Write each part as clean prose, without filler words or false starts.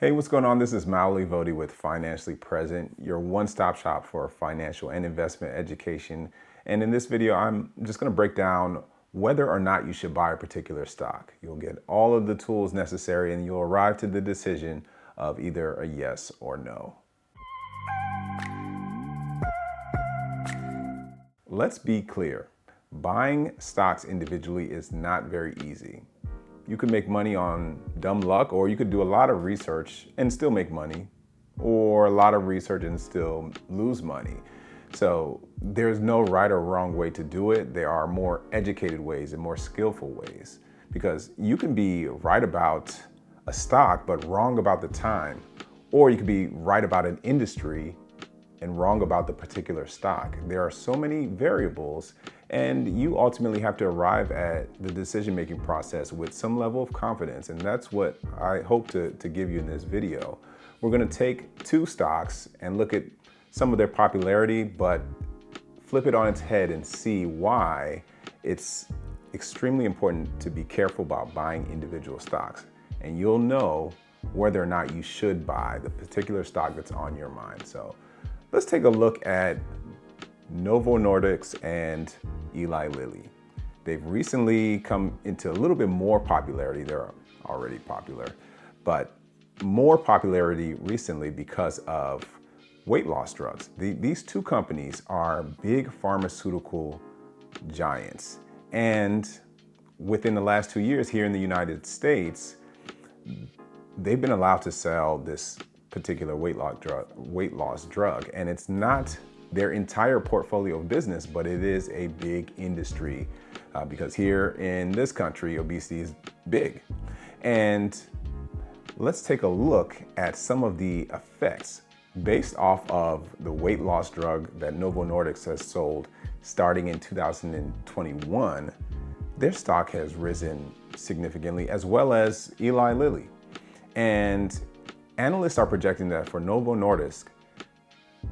Hey, what's going on? This is Maoli Vodi with Financially Present, your one-stop shop for financial and investment education. And in this video, I'm just going to break down whether or not you should buy a particular stock. You'll get all of the tools necessary and you'll arrive to the decision of either a yes or no. Let's be clear. Buying stocks individually is not very easy. You could make money on dumb luck, or you could do a lot of research and still make money, or a lot of research and still lose money. So there's no right or wrong way to do it. There are more educated ways and more skillful ways, because you can be right about a stock but wrong about the time, or you could be right about an industry and wrong about the particular stock. There are so many variables, and you ultimately have to arrive at the decision-making process with some level of confidence, and that's what I hope to give you in this video. We're gonna take two stocks and look at some of their popularity, but flip it on its head and see why it's extremely important to be careful about buying individual stocks. And you'll know whether or not you should buy the particular stock that's on your mind. So let's take a look at Novo Nordisk and Eli Lilly. They've recently come into a little bit more popularity. They're already popular, but more popularity recently because of weight loss drugs. These two companies are big pharmaceutical giants. And within the last 2 years here in the United States, they've been allowed to sell this particular weight loss drug. And it's not their entire portfolio of business, but it is a big industry because here in this country, obesity is big. And let's take a look at some of the effects based off of the weight loss drug that Novo Nordisk has sold starting in 2021. Their stock has risen significantly, as well as Eli Lilly. And analysts are projecting that for Novo Nordisk,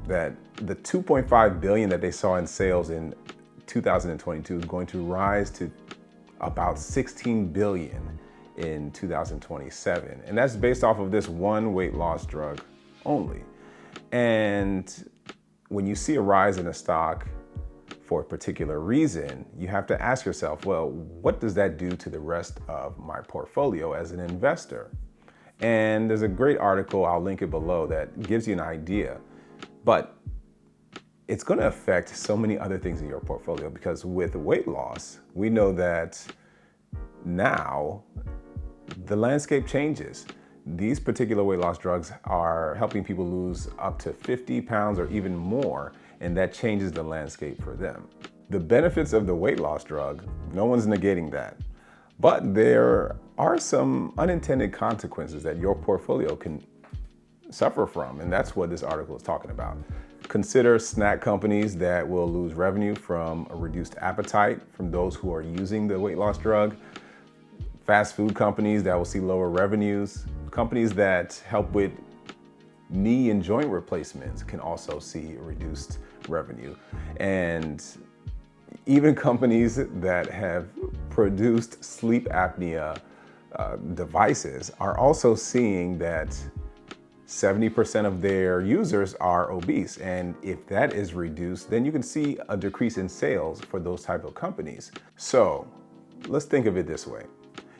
that the $2.5 billion that they saw in sales in 2022 is going to rise to about $16 billion in 2027. And that's based off of this one weight loss drug only. And when you see a rise in a stock for a particular reason, you have to ask yourself, well, what does that do to the rest of my portfolio as an investor? And there's a great article, I'll link it below, that gives you an idea. But it's going to affect so many other things in your portfolio, because with weight loss, we know that now the landscape changes. These particular weight loss drugs are helping people lose up to 50 pounds or even more, and that changes the landscape for them. The benefits of the weight loss drug, no one's negating that. But there are some unintended consequences that your portfolio can suffer from, and that's what this article is talking about. Consider snack companies that will lose revenue from a reduced appetite from those who are using the weight loss drug, fast food companies that will see lower revenues, companies that help with knee and joint replacements can also see reduced revenue, and even companies that have produced sleep apnea devices are also seeing that 70% of their users are obese. And if that is reduced, then you can see a decrease in sales for those type of companies. So let's think of it this way.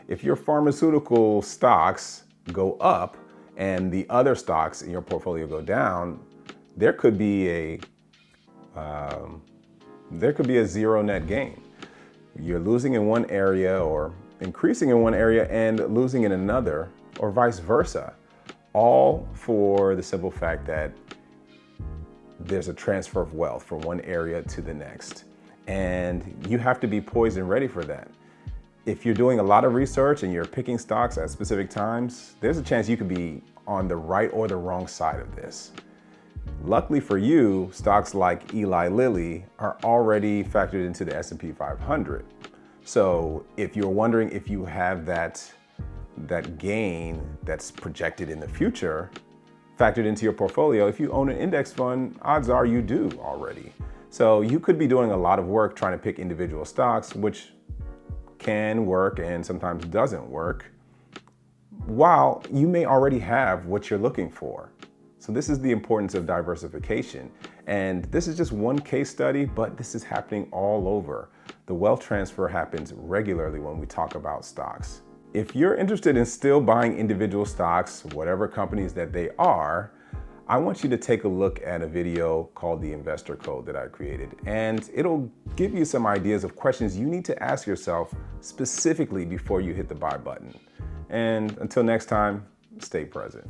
If your pharmaceutical stocks go up and the other stocks in your portfolio go down, there could be a zero net gain. You're losing in one area or increasing in one area and losing in another, or vice versa, all for the simple fact that there's a transfer of wealth from one area to the next. And you have to be poised and ready for that. If you're doing a lot of research and you're picking stocks at specific times, there's a chance you could be on the right or the wrong side of this. Luckily for you, stocks like Eli Lilly are already factored into the S&P 500. So if you're wondering if you have that gain that's projected in the future factored into your portfolio, if you own an index fund, odds are you do already. So you could be doing a lot of work trying to pick individual stocks, which can work and sometimes doesn't work. while you may already have what you're looking for. So this is the importance of diversification. And this is just one case study, but this is happening all over. The wealth transfer happens regularly when we talk about stocks. If you're interested in still buying individual stocks, whatever companies that they are, I want you to take a look at a video called The Investor Code that I created, and it'll give you some ideas of questions you need to ask yourself specifically before you hit the buy button. And until next time, stay present.